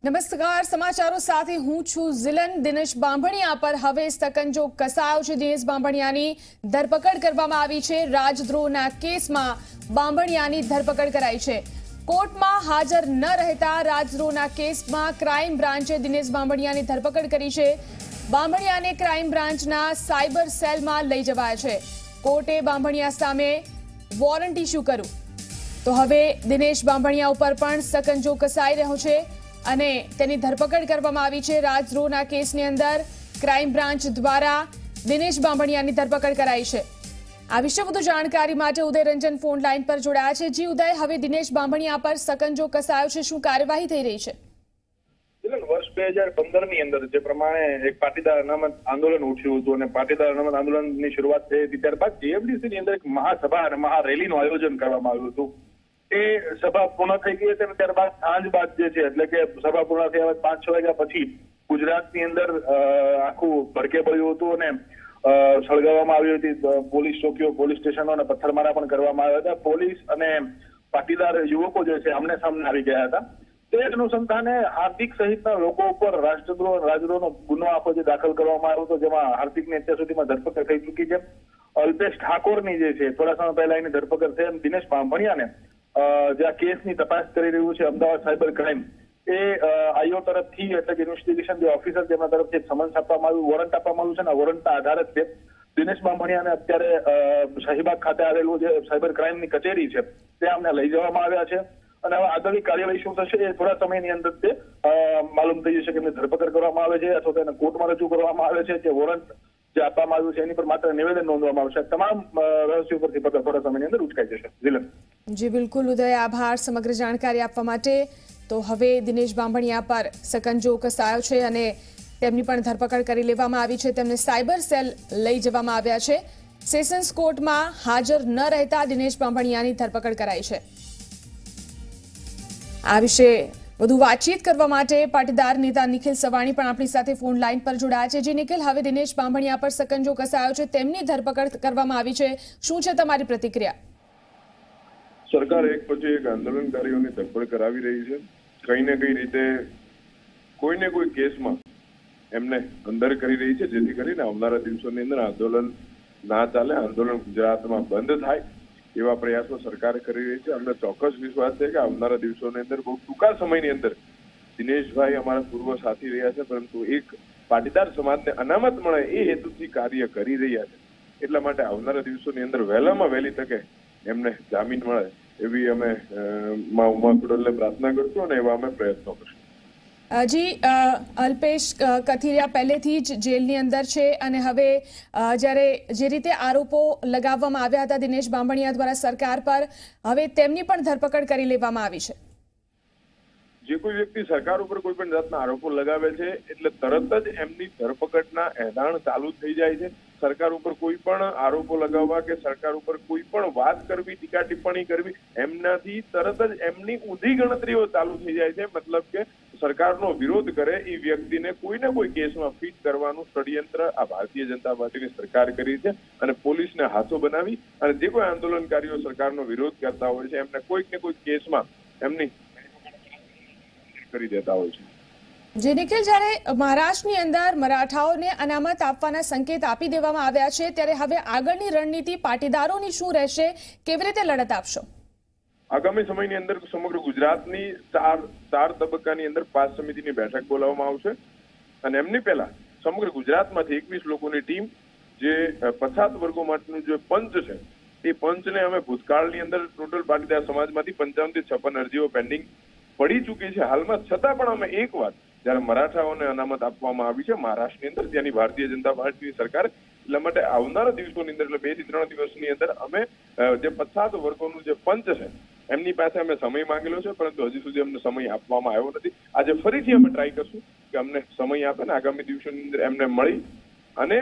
નમસ્કાર સમાચારો સાથે હું છું ઝિલન। દિનેશ બાંભણિયા પર હવે સકંજો કસાયો છે। દિનેશ બાંભણિયાની ધરપકડ કરવામાં આવી છે। રાજદ્રોહના કેસમાં બાંભણિયાની ધરપકડ કરાઈ છે। કોર્ટમાં હાજર ન રહેતા રાજદ્રોહના કેસમાં ક્રાઇમ બ્રાન્ચે દિનેશ બાંભણિયાની ધરપકડ કરી છે। બાંભણિયાને ક્રાઇમ બ્રાન્ચના સાયબર સેલમાં લઈ જવાયા છે। કોર્ટે બાંભણિયા સામે વોરંટ ઇસ્યુ કર્યું તો હવે દિનેશ બાંભણિયા ઉપર પણ સકંજો કસાઈ રહ્યો છે અને તેની ધરપકડ કરવામાં આવી છે। રાજદ્રોહના કેસની અંદર ક્રાઇમ બ્રાન્ચ દ્વારા દિનેશ બાંભણિયાની ધરપકડ કરાઈ છે। આ વિશે વધુ જાણકારી માટે ઉદય રંજન ફોન લાઈન પર જોડાયા છે। જી ઉદય, હવે દિનેશ બાંભણિયા પર સકંજો કસાયો છે, શું કાર્યવાહી થઈ રહી છે? વર્ષ 2015ની અંદર જે પ્રમાણે એક પાટીદાર અનામત આંદોલન ઉઠ્યું હતું અને પાટીદાર અનામત આંદોલનની શરૂઆત થઈ હતી, ત્યારબાદ જીએમડીસીની અંદર એક મહાસભા અને મહારેલીનું આયોજન કરવામાં આવ્યું હતું। એ સભા પૂર્ણ થઈ ગઈ હતી અને ત્યારબાદ સાંજ બાદ જે છે એટલે કે સભા પૂર્ણ થયા બાદ 5-6 વાગ્યા પછી ગુજરાતની અંદર આખું ભડકે પડ્યું હતું અને સળગાવવામાં આવી હતી પોલીસ ચોકીઓ, પોલીસ સ્ટેશનો અને પથ્થરમારા પણ કરવામાં આવ્યા હતા। પોલીસ અને પાટીદાર યુવકો જે છે આમને સામને આવી ગયા હતા। તે અનુસંધાને હાર્દિક સહિતના લોકો ઉપર રાજદ્રોહનો ગુનો આખો જે દાખલ કરવામાં આવ્યો હતો, જેમાં હાર્દિકની અત્યાર સુધીમાં ધરપકડ થઈ ચૂકી છે। અલ્પેશ ઠાકોરની જે છે થોડા સમય પહેલા એની ધરપકડ થઈ। દિનેશ બાંભણિયાને જે આ કેસની તપાસ કરી રહ્યું છે અમદાવાદ સાયબર ક્રાઇમ, એ આઈઓ તરફથી એટલે કે ઇન્વેસ્ટિગેશન જે ઓફિસર જેમના તરફથી સમન્સ આપવામાં આવ્યું, વોરંટ આપવામાં આવ્યું છે અને વોરંટના આધારે જ દિનેશ બાંભણિયાને અત્યારે શાહીબાગ ખાતે આવેલું જે સાયબર ક્રાઇમની કચેરી છે ત્યાં અમને લઈ જવામાં આવ્યા છે અને હવે આગળની કાર્યવાહી શું થશે એ થોડા સમયની અંદર તે માલુમ થઈ જશે કે એમની ધરપકડ કરવામાં આવે છે અથવા તો એને કોર્ટમાં રજૂ કરવામાં આવે છે કે વોરંટ જે આપવામાં આવ્યું છે એની પર માત્ર નિવેદન નોંધવામાં આવશે। તમામ રહસ્યો પરથી પગલા થોડા સમયની અંદર ઉચકાઈ જશે। ઝિલન જી બિલકુલ ઉદય, આભાર સમગ્ર જાણકારી આપવા માટે। તો હવે દિનેશ બાંભણિયા પર સકંજો કસાયો છે અને તેમની પણ ધરપકડ કરી લેવામાં આવી છે। તેમને સાયબર સેલ લઈ જવામાં આવ્યા છે। સેશન્સ કોર્ટમાં હાજર ન રહેતા દિનેશ બાંભણિયાની ધરપકડ કરાઈ છે। આ વિશે વધુ વાતચીત કરવા માટે પાટીદાર નેતા નિખિલ સવાણી પણ આપણી સાથે ફોન લાઈન પર જોડાયા છે। જી નિખિલ, હવે દિનેશ બાંભણિયા પર સકંજો કસાયો છે, તેમની ધરપકડ કરવામાં આવી છે, શું છે તમારી પ્રતિક્રિયા? સરકાર એક પછી એક આંદોલનકારીઓની ધરપકડ કરાવી રહી છે। કઈ ને કઈ રીતે કોઈને કોઈ કેસમાં એમને અંદર કરી રહી છે, જેથી કરીને આવનારા દિવસોની અંદર આંદોલન ના ચાલે, આંદોલન ગુજરાતમાં બંધ થાય એવા પ્રયાસો સરકાર કરી રહી છે। અમને ચોક્કસ વિશ્વાસ છે કે આવનારા દિવસોની અંદર બહુ ટૂંકા સમયની અંદર દિનેશભાઈ અમારા પૂર્વ સાથી રહ્યા છે, પરંતુ એક પાટીદાર સમાજને અનામત મળે એ હેતુથી કાર્ય કરી રહ્યા છે। એટલા માટે આવનારા દિવસોની અંદર વહેલામાં વહેલી તકે એમને જામીન મળે એવી અમે મા ઉમા ખુડલને પ્રાર્થના કરશું અને એવા અમે પ્રયત્નો કરશું। જી, અલ્પેશ કથિરિયા પહેલેથી જ જેલની અંદર છે અને હવે જ્યારે જે રીતે આરોપો લગાવવામાં આવ્યા હતા દિનેશ બાંભણિયા દ્વારા સરકાર પર, હવે તેમની પણ ધરપકડ કરી લેવામાં આવી છે। જે કોઈ વ્યક્તિ સરકાર ઉપર કોઈ પણ જાતના આરોપો લગાવે છે એટલે તરત જ એમની ધરપકડના એધાણ ચાલુ થઈ જાય છે। સરકાર ઉપર કોઈ પણ આરોપો લગાવવા કે સરકાર ઉપર કોઈ પણ વાત કરવી, ટીકા ટિપ્પણી કરવી, એમનાથી તરત જ એમની ઊંધી ગણતરીઓ ચાલુ થઈ જાય છે। મતલબ કે સરકારનો વિરોધ કરે એ વ્યક્તિને કોઈને કોઈ કેસમાં ફિટ કરવાનું ષડયંત્ર આ ભારતીય જનતા પાર્ટીની સરકાર કરી છે અને પોલીસને હાથો બનાવી અને જે કોઈ આંદોલનકારીઓ સરકારનો વિરોધ કરતા હોય છે એમને કોઈક ને કોઈક કેસમાં એમની કરી દેતા હોય છે। જે નિખિલ, જ્યારે મહારાષ્ટ્રની અંદર મરાઠાઓને અનામત આપવાના સંકેત આપી દેવામાં આવ્યા છે, ત્યારે હવે આગળની રણનીતિ પાટીદારોની શું રહેશે, કેવી રીતે લડત આપશો? આગામી સમયની અંદર સમગ્ર ગુજરાતની ચાર તબક્કાની અંદર 5 સમિતિની બેઠક બોલાવવામાં આવશે અને એમની પહેલા સમગ્ર ગુજરાતમાંથી 21 લોકોની ટીમ જે પછાત વર્ગો માટેનું જે પંચ છે એ પંચને અમે ભૂતકાળની અંદર ટોટલ પાટીદાર સમાજમાંથી 55 થી 56 અરજીઓ પેન્ડિંગ પડી ચૂકી છે હાલમાં, છતાં પણ અમે એક વાત જયારે મરાઠાઓને અનામત આપવામાં આવી છે મહારાષ્ટ્રની અંદર, ત્યાંની ભારતીય જનતા પાર્ટીની સરકાર, એટલા માટે આવનારા દિવસોની અંદર એટલે 2 થી 3 દિવસની અંદર અમે જે પછાત વર્ગોનું જે પંચ છે એમની પાસે અમે સમય માંગેલો છે, પરંતુ હજી સુધી અમને સમય આપવામાં આવ્યો નથી। આજે ફરીથી અમે ટ્રાય કરશું કે અમને સમય આપે ને આગામી દિવસોની અંદર એમને મળી અને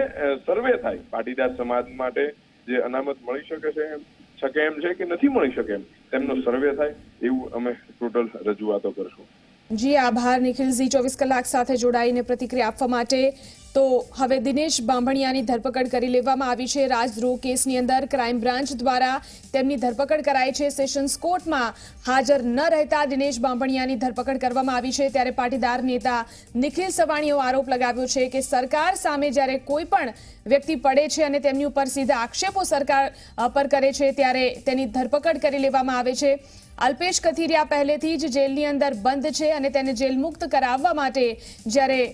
સર્વે થાય પાટીદાર સમાજ માટે જે અનામત મળી શકે એમ છે કે નથી મળી શકે એમ તેમનો સર્વે થાય એવું અમે ટોટલ રજૂઆતો કરશું। જી આભાર નિખિલ, ઝી 24 કલાક સાથે જોડાઈને પ્રતિક્રિયા આપવા માટે। તો હવે દિનેશ બાંભણિયાની ધરપકડ કરી લેવામાં આવી છે રાજદ્રોહ કેસની અંદર ક્રાઇમ બ્રાન્ચ દ્વારા તેમની ધરપકડ કરાઈ છે। સેશન્સ કોર્ટમાં હાજર ન રહેતા દિનેશ બાંભણિયાની ધરપકડ કરવામાં આવી છે। ત્યારે પાટીદાર નેતા નિખિલ સવાણીએ આરોપ લગાવ્યો છે કે સરકાર સામે જ્યારે કોઈ પણ વ્યક્તિ પડે છે અને તેમની ઉપર સીધા આક્ષેપો સરકાર પર કરે છે ત્યારે તેની ધરપકડ કરી લેવામાં આવે છે। અલ્પેશ કથિરિયા પહેલેથી જ જેલની અંદર બંધ છે અને તેને જેલ મુક્ત કરાવવા માટે જ્યારે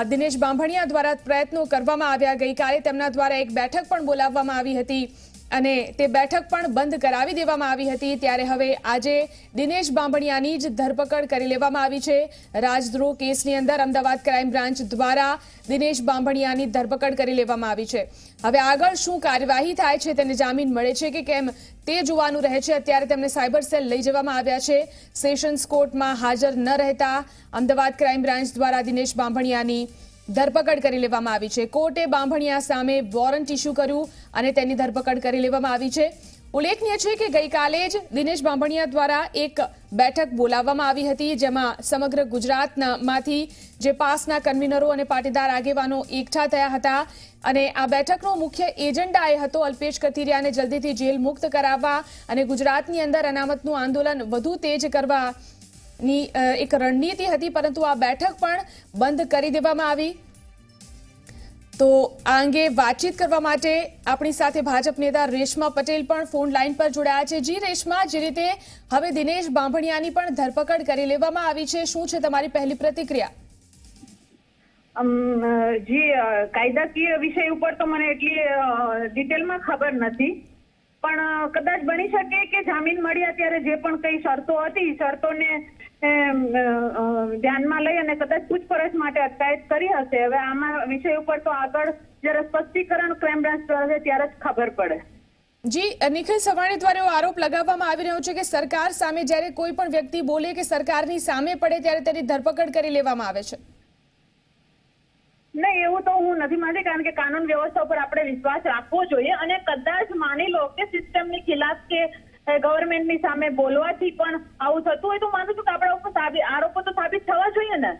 દિનેશ બાંભણિયા દ્વારા પ્રયત્નો કરવામાં આવ્યા। ગઈકાલે તેમના દ્વારા એક બેઠક પણ બોલાવવામાં આવી હતી અને તે બેઠક પણ બંધ કરાવી દેવામાં આવી હતી। ત્યારે હવે આજે દિનેશ બાંભણિયાની જ ધરપકડ કરી લેવામાં આવી છે। રાજદ્રોહ કેસની અંદર અમદાવાદ ક્રાઇમ બ્રાન્ચ દ્વારા દિનેશ બાંભણિયાની ધરપકડ કરી લેવામાં આવી છે। હવે આગળ શું કાર્યવાહી થાય છે, તેને જામીન મળે છે કે કેમ તે જોવાનું રહે છે। અત્યારે તેમને સાયબર સેલ લઈ જવામાં આવ્યા છે। સેશન્સ કોર્ટમાં હાજર ન રહેતા અમદાવાદ ક્રાઇમ બ્રાન્ચ દ્વારા દિનેશ બાંભણિયાની ધરપકડ કરી લેવામાં આવી છે। કોર્ટે બાંભણિયા સામે વોરંટ ઇસ્યુ કર્યું અને તેની ધરપકડ કરી લેવામાં આવી છે। ઉલ્લેખનીય છે કે ગઈકાલે જ દિનેશ બાંભણિયા દ્વારા એક બેઠક બોલાવવામાં આવી હતી જેમાં સમગ્ર ગુજરાતમાંથી જે પાસના કન્વીનરો અને પાટીદાર આગેવાનો એકઠા થયા હતા અને આ બેઠકનો મુખ્ય એજન્ડા એ હતો અલ્પેશ કથિરિયાને જલ્દીથી જેલ મુક્ત કરાવવા અને ગુજરાતની અંદર અનામતનું આંદોલન વધુ તેજ કરવા ની એક રણનીતિ હતી, પરંતુ આ બેઠક પણ બંધ કરી દેવામાં આવી। તો આ અંગે વાતચીત કરવા માટે આપણી સાથે ભાજપ નેતા રેશમા પટેલ પણ ફોન લાઈન પર જોડાયા છે। જી રેશમા, જે રીતે હવે દિનેશ બાંભણિયાની પણ ધરપકડ કરી લેવામાં આવી છે, શું છે તમારી પહેલી પ્રતિક્રિયા? જી, કાયદાકીય વિષય ઉપર તો મને એટલી ડિટેલમાં ખબર નથી, પણ કદાચ બની શકે કે જામીન મળ્યા ત્યારે જે પણ કઈ શરતો હતી શરતોને ધ્યાનમાં લઈ અને કદાચ પૂછપરછ માટે અટકાયત કરી હશે। હવે આમાં વિષય ઉપર તો આગળ જ્યારે સ્પષ્ટીકરણ ક્રાઇમ બ્રાન્ચ દ્વારા ત્યારે જ ખબર પડે। જી, નિખિલ સવાણી દ્વારા આરોપ લગાવવામાં આવી રહ્યો છે કે સરકાર સામે જ્યારે કોઈ પણ વ્યક્તિ બોલે કે સરકારની સામે પડે ત્યારે તેની ધરપકડ કરી લેવામાં આવે છે। નહીં, એવું તો હું નથી માનતી, કારણ કે કાનૂન વ્યવસ્થા ઉપર આપણે વિશ્વાસ રાખવો જોઈએ અને કદાચ માની લો કે સિસ્ટમની ખિલાફ કે ગવર્મેન્ટની સામે બોલવાથી પણ આવું થતું હોય તો માનું છું કે આપણા ઉપર આરોપો તો સાબિત થવા જોઈએ ને।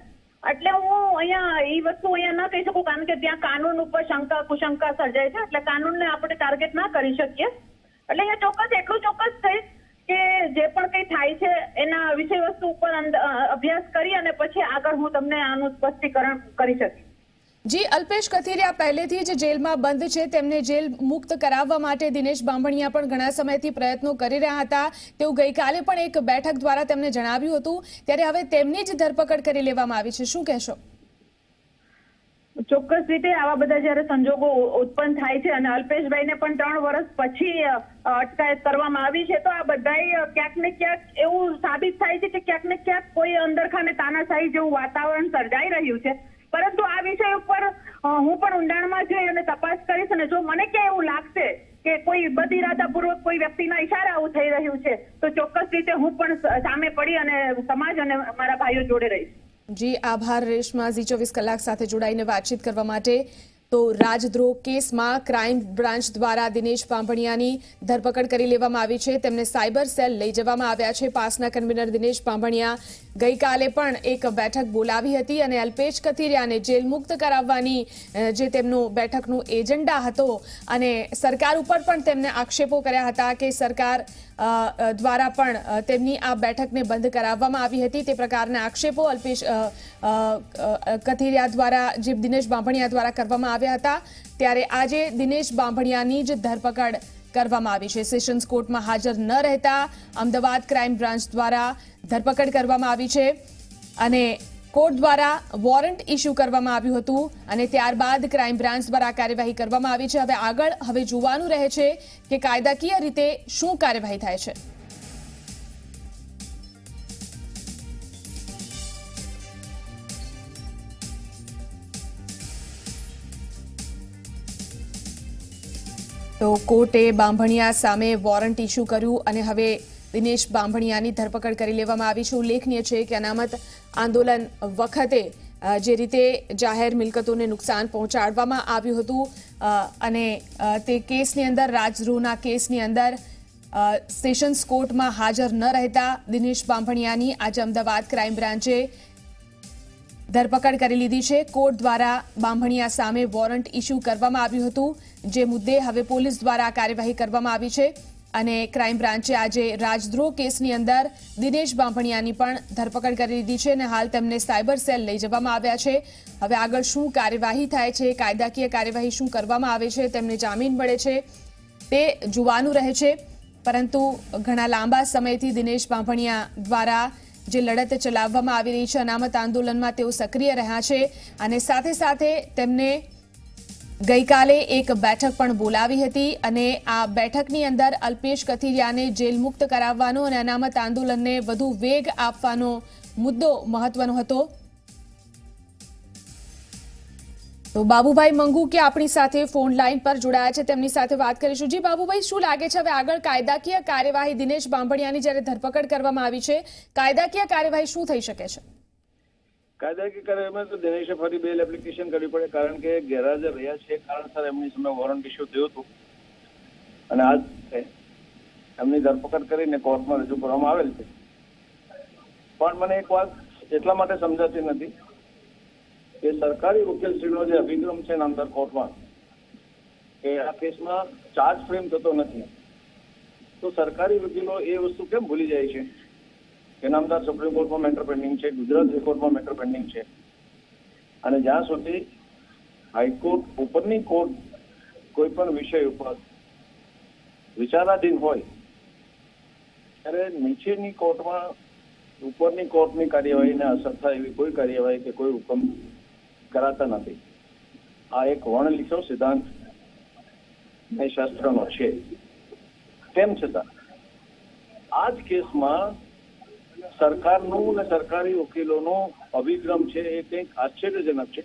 એટલે હું અહીંયા એ વસ્તુ અહીંયા ન કહી શકું, કારણ કે ત્યાં કાનૂન ઉપર શંકા કુશંકા સર્જાય છે, એટલે કાનૂનને આપણે ટાર્ગેટ ના કરી શકીએ। એટલે અહીંયા ચોક્કસ એટલું ચોક્કસ થઈશ કે જે પણ કંઈ થાય છે એના વિષય વસ્તુ ઉપર અભ્યાસ કરી અને પછી આગળ હું તમને આનું સ્પષ્ટીકરણ કરી શકીશ। જી, અલ્પેશ કથિરિયા પહેલેથી જ જેલમાં બંધ છે, તેમને જેલ મુક્ત કરાવવા માટે દિનેશ બાંભણિયા પણ ઘણા સમયથી પ્રયત્નો કરી રહ્યા હતા તેવું ગઈકાલે પણ એક બેઠક દ્વારા તેમને જણાવ્યું હતું। ત્યારે હવે તેમની જ ધરપકડ કરી લેવામાં આવી છે, શું કહેશો? ચોક્કસ રીતે આવા બધા જયારે સંજોગો ઉત્પન્ન થાય છે અને અલ્પેશભાઈને પણ 3 વર્ષ પછી અટકાયત કરવામાં આવી છે, તો આ બધાય ક્યાંક ને ક્યાંક એવું સાબિત થાય છે કે ક્યાંક ને ક્યાંક કોઈ અંદરખાને તાનાશાહી જેવું વાતાવરણ સર્જાઈ રહ્યું છે। પરંતુ આ વિષય ઉપર હું પણ ઊંડાણમાં જઈ અને તપાસ કરીશ અને જો મને ક્યાં એવું લાગશે કે કોઈ બદઇરાદાપૂર્વક કોઈ વ્યક્તિના ઈશારે આવું થઈ રહ્યું છે તો ચોક્કસ રીતે હું પણ સામે પડી અને સમાજ અને મારા ભાઈઓ જોડે રહીશ। જી, આભાર રેશમા, ઝી24 કલાક સાથે જોડાઈને વાતચીત કરવા માટે। તો રાજદ્રોહ કેસમાં ક્રાઇમ બ્રાન્ચ દ્વારા દિનેશ બાંભણિયાની ધરપકડ કરી લેવામાં આવી છે, તેમને સાયબર સેલ લઈ જવામાં આવ્યા છે। પાસના કન્વીનર દિનેશ બાંભણિયા ગઈકાલે પણ એક બેઠક બોલાવી હતી અને અલ્પેશ કથિરિયાને જેલ મુક્ત કરાવવાની જે તેમનું બેઠકનું એજન્ડા હતો અને સરકાર ઉપર પણ તેમને આક્ષેપો કર્યા હતા કે સરકાર દ્વારા પણ તેમની આ બેઠકને બંધ કરાવવામાં આવી હતી, તે પ્રકારના આક્ષેપો અલ્પેશ કથિરિયા દ્વારા જે દિનેશ બાંભણિયા દ્વારા કરવામાં આવ્યા હતા। ત્યારે આજે દિનેશ બાંભણિયાની જ ધરપકડ કરવામાં આવી છે। સેશન્સ કોર્ટમાં હાજર ન રહેતા અમદાવાદ ક્રાઇમ બ્રાન્ચ દ્વારા ધરપકડ કરવામાં આવી છે અને કોર્ટ દ્વારા વોરંટ ઇસ્યુ કરવામાં આવ્યું હતું અને ત્યારબાદ ક્રાઇમ બ્રાન્ચ દ્વારા કાર્યવાહી કરવામાં આવી છે। હવે આગળ જોવાનું રહે છે કે કાયદાકીય રીતે શું કાર્યવાહી થાય છે। તો કોર્ટે બાંભણિયા સામે વોરંટ ઇસ્યુ કર્યું અને હવે દિનેશ બાંભણિયાની ધરપકડ કરી લેવામાં આવી છે। ઉલ્લેખનીય છે કે અનામત આંદોલન વખતે જે રીતે જાહેર મિલકતોને નુકસાન પહોંચાડવામાં આવ્યું હતું અને તે કેસની અંદર રાજદ્રોહના કેસની અંદર સેશન્સ કોર્ટમાં હાજર ન રહેતા દિનેશ બાંભણિયાની આજે અમદાવાદ ક્રાઇમ બ્રાન્ચે ધરપકડ કરી લીધી છે. કોર્ટ દ્વારા બાંભણિયા સામે વોરંટ ઇસ્યુ કરવામાં આવ્યું હતું, જે મુદ્દે હવે પોલીસ દ્વારા કાર્યવાહી કરવામાં આવી છે અને ક્રાઇમ બ્રાન્ચે આજે રાજદ્રોહ કેસની અંદર દિનેશ બાંભણિયાની પણ ધરપકડ કરી લીધી છે અને હાલ તેમને સાયબર સેલ લઈ જવામાં આવ્યા છે. હવે આગળ શું કાર્યવાહી થાય છે, કાયદાકીય કાર્યવાહી શું કરવામાં આવે છે, તેમને જામીન મળે છે તે જોવાનું રહે છે. પરંતુ ઘણા લાંબા સમયથી દિનેશ બાંભણિયા દ્વારા જે લડત ચલાવવામાં આવી રહી છે, અનામત આંદોલનમાં તેઓ સક્રિય રહ્યા છે અને સાથે સાથે તેમને ગઈકાલે એક બેઠક પણ બોલાવી હતી અને આ બેઠકની અંદર અલ્પેશ કથિરિયાને જેલ મુક્ત કરાવવાનો અને અનામત આંદોલનને વધુ વેગ આપવાનો મુદ્દો મહત્વનો હતો. તો બાબુભાઈ મંગુકે આપણી સાથે ફોન લાઈન પર જોડાયા છે, તેમની સાથે વાત કરીશું. જી બાબુભાઈ, શું લાગે છે હવે આગળ કાયદાકીય કાર્યવાહી દિનેશ બાંભણિયાની જ્યારે ધરપકડ કરવામાં આવી છે, કાયદાકીય કાર્યવાહી શું થઈ શકે છે? કાયદાકીય કાર્યવાહીમાં તો દિનેશે ફરી બેલ એપ્લિકેશન કરવી પડે, કારણ કે ગેરહાજર રહ્યા છે કારણસર એમની સામે વોરંટ ઇસ્યુ થયું હતું અને આજ એમની ધરપકડ કરીને કોર્ટમાં રજૂ કરવામાં આવેલ છે. પણ મને એક વાત એટલા માટે સમજાતી નથી કે સરકારી વકીલશ્રીનો જે અભિગમ છે નામદાર કોર્ટમાં કે આ કેસમાં ચાર્જ ફ્રેમ થતો નથી, તો સરકારી વકીલો એ વસ્તુ કેમ ભૂલી જાય છે કે નામદાર સુપ્રીમ કોર્ટમાં મેટર પેન્ડિંગ છે, ગુજરાત હાઈકોર્ટમાં મેટર પેન્ડિંગ છે અને જ્યાં સુધી હાઈકોર્ટ ઉપરની કોર્ટ કોઈ પણ વિષય ઉપર વિચારાધીન હોય ત્યારે નીચેની કોર્ટમાં ઉપરની કોર્ટની કાર્યવાહીને અસર થાય એવી કોઈ કાર્યવાહી કે કોઈ હુકમ કરાતા નથી. આ એક વર્ણલિખો સિદ્ધાંત ન્યાયશાસ્ત્રનો છે. તેમ છતાં આ જ કેસમાં સરકારનું અને સરકારી વકીલોનો અભિગમ છે એ કંઈક આશ્ચર્યજનક છે.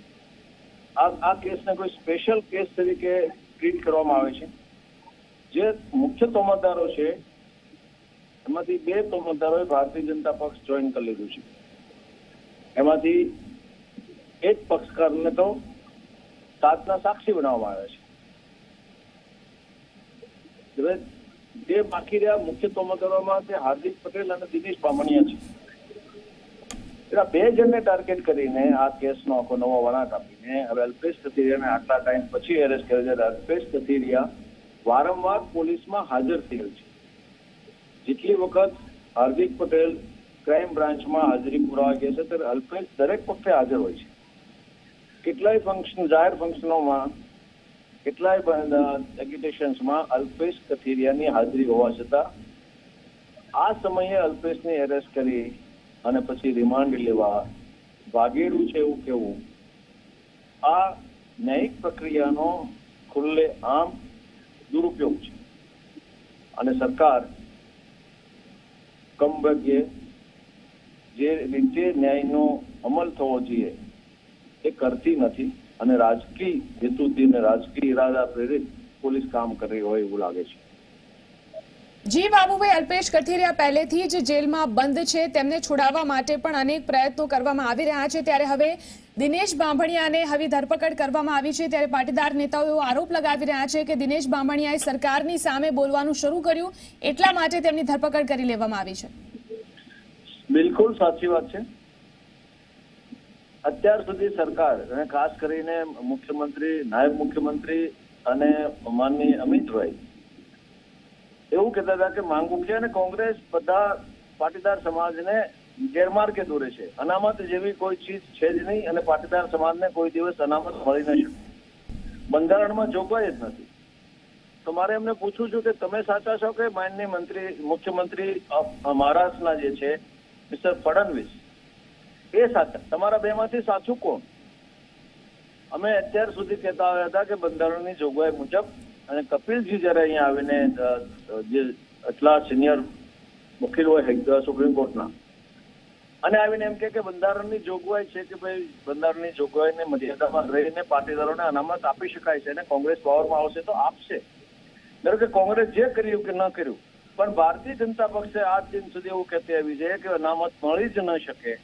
આ કેસને કોઈ સ્પેશિયલ કેસ તરીકે ટ્રીટ કરવામાં આવે છે. જે મુખ્ય તોમતદારો છે એમાંથી 2 તોમતદારોએ ભારતીય જનતા પક્ષ જોઈન કરી લીધું છે. એમાંથી એક પક્ષકારને તો 7ના સાક્ષી બનાવવામાં આવ્યા છે. જે બાકી રહ્યા મુખ્ય તોમતદારોમાં તે હાર્દિક પટેલ અને દિનેશ બાંભણિયા છે. એટલે 2 જણને ટાર્ગેટ કરીને આ કેસનો આખો નવો વળાંક આપીને હવે અલ્પેશ કથિરિયાને આટલા ટાઈમ પછી એરેસ્ટ કર્યો છે. અલ્પેશ કથિરિયા વારંવાર પોલીસમાં હાજર થયેલ છે. જેટલી વખત હાર્દિક પટેલ ક્રાઇમ બ્રાન્ચમાં હાજરી પુરાવા ગયા છે ત્યારે અલ્પેશ દરેક વખતે હાજર હોય છે. કેટલાય ફંક્શન, જાહેર ફંક્શનોમાં, કેટલાય એગ્યુટેશન્સમાં અલ્પેશ કથિરિયાની હાજરી હોવા છતાં આ સમયે અલ્પેશને એરેસ્ટ કરી અને પછી રિમાન્ડ લેવા ભાગેડું છે એવું કેવું આ ન્યાયિક પ્રક્રિયાનો ખુલ્લે આમ દુરુપયોગ છે અને સરકાર કમભાગ્યે જે રીતે ન્યાયનો અમલ થવો જોઈએ એ કરતી નથી અને રાજકીય હેતુથી અને રાજકીય ઇરાદા પ્રેરિત પોલીસ કામ કરી હોય એવું લાગે છે. જી બાબુભાઈ, અલ્પેશ કથિરિયા પહેલેથી જ જેલમાં બંધ છે, તેમને છોડાવવા માટે પણ અનેક પ્રયત્નો કરવામાં આવી રહ્યા છે. ત્યારે હવે દિનેશ બાંભણિયાને હવે ધરપકડ કરવામાં આવી છે ત્યારે પાટીદાર નેતાઓ એવો આરોપ લગાવી રહ્યા છે કે દિનેશ બાંભણિયાએ સરકારની સામે બોલવાનું શરૂ કર્યું, એટલા માટે તેમની ધરપકડ કરી લેવામાં આવી છે. બિલકુલ સાચી વાત છે. અત્યાર સુધી સરકાર અને ખાસ કરીને મુખ્યમંત્રી, નાયબ મુખ્યમંત્રી અને માનનીય અમિતભાઈ એવું કહેતા હતા કે માંગુકિયા અને કોંગ્રેસ બધા પાટીદાર સમાજને ગેરમાર્ગે દોરે છે. અનામત જેવી કોઈ ચીજ છે જ નહીં અને પાટીદાર સમાજને કોઈ દિવસ અનામત મળી ન શકે. બંધારણમાં જોગવાઈ જ નથી. તો મારે એમને પૂછવું છું કે તમે સાચા છો કે માનનીય મંત્રી, મુખ્યમંત્રી મહારાષ્ટ્રના જે છે મિસ્ટર ફડણવીસ એ સાચા? તમારા બેમાંથી સાચું કોણ? અમે અત્યાર સુધી કહેતા આવ્યા હતા કે બંધારણની જોગવાઈ મુજબ, અને કપિલજી જયારે અહીંયા આવીને જે એટલા સિનિયર વકીલ હોય સુપ્રીમ કોર્ટના અને આવીને એમ કે બંધારણની જોગવાઈ છે કે ભાઈ બંધારણની જોગવાઈને મર્યાદામાં રહીને પાટીદારોને અનામત આપી શકાય છે અને કોંગ્રેસ પાવરમાં આવશે તો આપશે. ધારો કે કોંગ્રેસ જે કર્યું કે ન કર્યું, પણ ભારતીય જનતા પક્ષે આજ દિન સુધી એવું કહેતી આવી છે કે અનામત મળી જ ન શકે.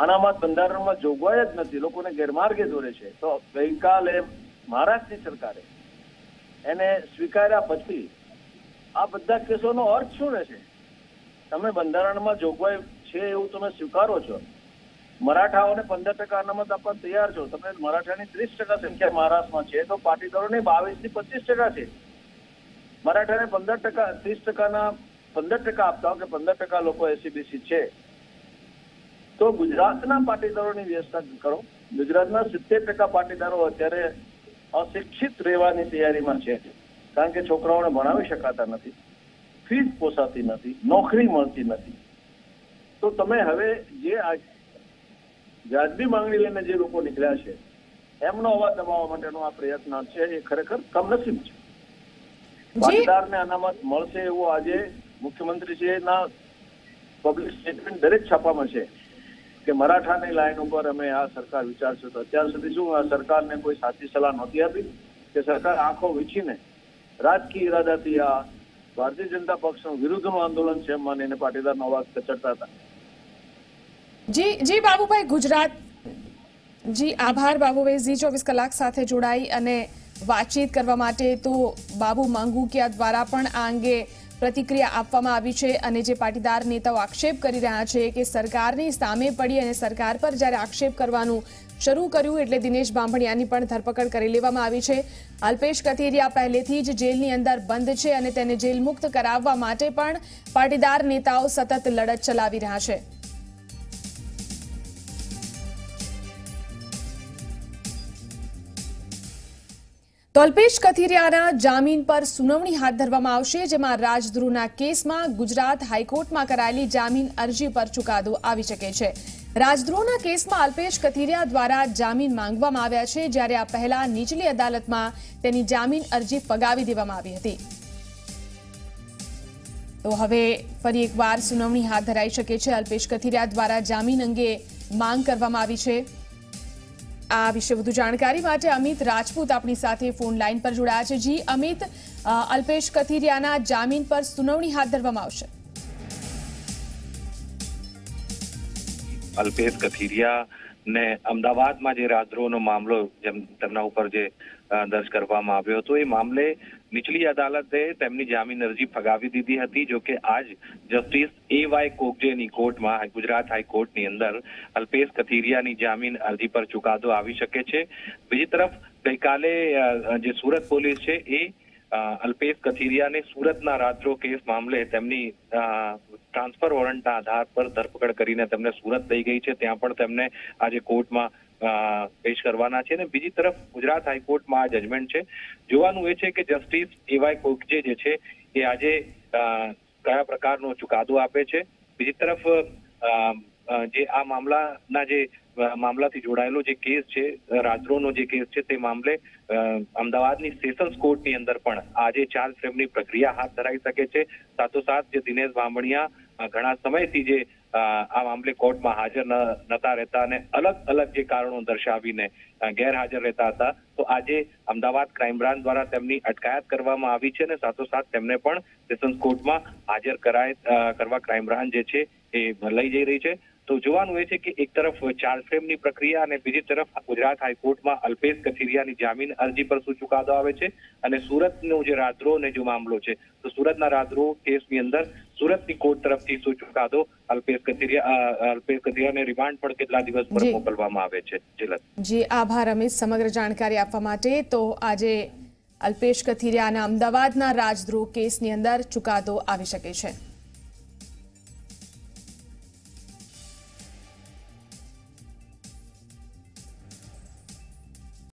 અનામત બંધારણમાં જોગવાઈ જ નથી, લોકોને ગેરમાર્ગે દોરે છે. તો ગઈકાલે મહારાષ્ટ્રની સરકારે એને સ્વીકાર્યા પછી આ બધા કેસોનો અર્થ શું રહેશે? તમે બંધારણમાં જોગવાઈ છે એવું તમે સ્વીકારો છો, મરાઠાઓને 15% અનામત આપવા તૈયાર છો, તમે મરાઠાની 30% સંખ્યા મહારાષ્ટ્રમાં છે, તો પાટીદારોની 22 થી 25% છે. મરાઠાને 15%, 30%ના 15% આપતા હો કે 15% લોકો એસસીબીસી છે, તો ગુજરાતના પાટીદારોની વ્યવસ્થા કરો. ગુજરાતના 70% પાટીદારો અત્યારે અશિક્ષિત રહેવાની તૈયારીમાં છે, કારણ કે છોકરાઓને ભણાવી શકાતા નથી, ફીસ પોસાતી નથી, નોકરી મળતી નથી. તો તમે હવે જે વ્યાજબી માંગણી લઈને જે લોકો નીકળ્યા છે એમનો અવાજ દબાવવા માટેનો આ પ્રયત્ન છે, એ ખરેખર કમનસીબ છે. પાટીદારને અનામત મળશે એવું આજે મુખ્યમંત્રીશ્રીના પબ્લિક સ્ટેટમેન્ટ દરેક છાપામાં છે કે મરાઠાની લાઈન ઉપર અમે આ સરકાર વિચારશે. તો અત્યાર સુધી શું આ સરકારને કોઈ સાચી સલાહ નહોતી આપી કે સરકાર આંખો વીંચીને રાજકીય ઇરાદાથી આ ભારતીય જનતા પક્ષનું વિરુદ્ધનું આંદોલન છે એમ માનીને પાટીદારનો અવાજ કચડતા હતા? જી બાબુભાઈ, ગુજરાત જી આભાર બાબુભાઈ, ઝી 24 કલાક સાથે જોડાઈ અને વાતચીત કરવા માટે. તો બાબુ માંગુકિયા દ્વારા પણ આ અંગે પ્રતિક્રિયા આપવામાં આવી છે અને જે પાટીદાર નેતાઓ આક્ષેપ કરી રહ્યા છે કે સરકારની સામે પડી અને સરકાર પર જ્યારે આક્ષેપ કરવાનું શરૂ કર્યું એટલે દિનેશ બાંભણિયાની પણ ધરપકડ કરી લેવામાં આવી છે. અલ્પેશ કથિરિયા પહેલેથી જ જેલની અંદર બંધ છે અને તેને જેલ મુક્ત કરાવવા માટે પણ પાટીદાર નેતાઓ સતત લડત ચલાવી રહ્યા છે. તો અલ્પેશ કથિરિયાના જામીન પર સુનાવણી હાથ ધરવામાં આવશે, જેમાં રાજદ્રોહના કેસમાં ગુજરાત હાઈકોર્ટમાં કરાયેલી જામીન અરજી પર ચુકાદો આવી શકે છે. રાજદ્રોહના કેસમાં અલ્પેશ કથિરિયા દ્વારા જામીન માંગવામાં આવ્યા છે, જ્યારે આ પહેલા નીચલી અદાલતમાં તેની જામીન અરજી ફગાવી દેવામાં આવી હતી. તો હવે ફરી એકવાર સુનાવણી હાથ ધરાઈ શકે છે. અલ્પેશ કથિરિયા દ્વારા જામીન અંગે માંગ કરવામાં આવી છે. આ વિશે વધુ જાણકારી માટે અમિત રાજપૂત આપણી સાથે ફોન લાઈન પર જોડાયા છે. જી અમિત, અલ્પેશ કથિરિયાના જામીન પર સુનાવણી હાથ ધરવામાં આવશે. અલ્પેશ કથિરિયા ને અમદાવાદમાં જે રાજદ્રોહનો મામલો તેમના ઉપર જે દર્જ કરવામાં આવ્યો હતો, એ મામલે નીચલી અદાલતે તેમની જામીન અરજી ફગાવી દીધી હતી. જો કે આજ જસ્ટિસ A.Y. કોગજેની કોર્ટમાં, ગુજરાત હાઈકોર્ટની અંદર અલ્પેશ કથિરિયાની જામીન અરજી પર ચુકાદો આવી શકે છે. બીજી તરફ ગઈકાલે જે સુરત પોલીસ છે એ અલ્પેશ કથિરિયાને સુરતના રાજદ્રોહ કેસ મામલે તેમની ટ્રાન્સફર વોરંટના આધાર પર ધરપકડ કરીને તેમને સુરત લઈ ગઈ છે. ત્યાં પણ તેમને આજે કોર્ટમાં પેશ કરવાના છે. અને બીજી તરફ ગુજરાત હાઈકોર્ટમાં આ જજમેન્ટ છે. જોવાનું એ છે કે જસ્ટિસ A.Y. કોગજે જે છે એ આજે કયા પ્રકારનો ચુકાદો આપે છે. બીજી તરફ જે આ મામલાથી જોડાયેલો જે કેસ છે, રાજદ્રોહનો જે કેસ છે, તે મામલે અમદાવાદની સેશન્સ કોર્ટની અંદર પણ આજે ચાર્જ ફ્રેમની પ્રક્રિયા હાથ ધરાઈ શકે છે. સાથોસાથ જે દિનેશ બાંભણિયા ઘણા સમયથી જે આ મામલે કોર્ટમાં હાજર નતા રહેતા અને અલગ અલગ જે કારણો દર્શાવીને ગેરહાજર રહેતા હતા, તો આજે અમદાવાદ ક્રાઇમ બ્રાન્ચ દ્વારા તેમની અટકાયત કરવામાં આવી છે અને સાથોસાથ તેમને પણ સેશન્સ કોર્ટમાં હાજર કરવા ક્રાઇમ બ્રાન્ચ જે છે એ લઈ જઈ રહી છે. તો જોવાનું એ છે કે એક તરફ ચાર્જ ફ્રેમની પ્રક્રિયા અને બીજી તરફ ગુજરાત હાઈકોર્ટમાં અલ્પેશ કથિરિયાની જામીન અરજી પર શું ચુકાદો આવે છે. અને સુરતનો જે રાજદ્રોહનો જે મામલો છે, તો સુરતના રાજદ્રોહ કેસની અંદર સુરતની કોર્ટ તરફથી શું ચુકાદો અલ્પેશ કથિરિયાને રિમાન્ડ પર કેટલા દિવસ પર મોકલવામાં આવે છે. જી આભાર અમિત સમગ્ર જાણકારી આપવા માટે. તો આજે અલ્પેશ કથિરિયાના અમદાવાદના રાજદ્રોહ કેસની અંદર ચુકાદો આવી શકે છે.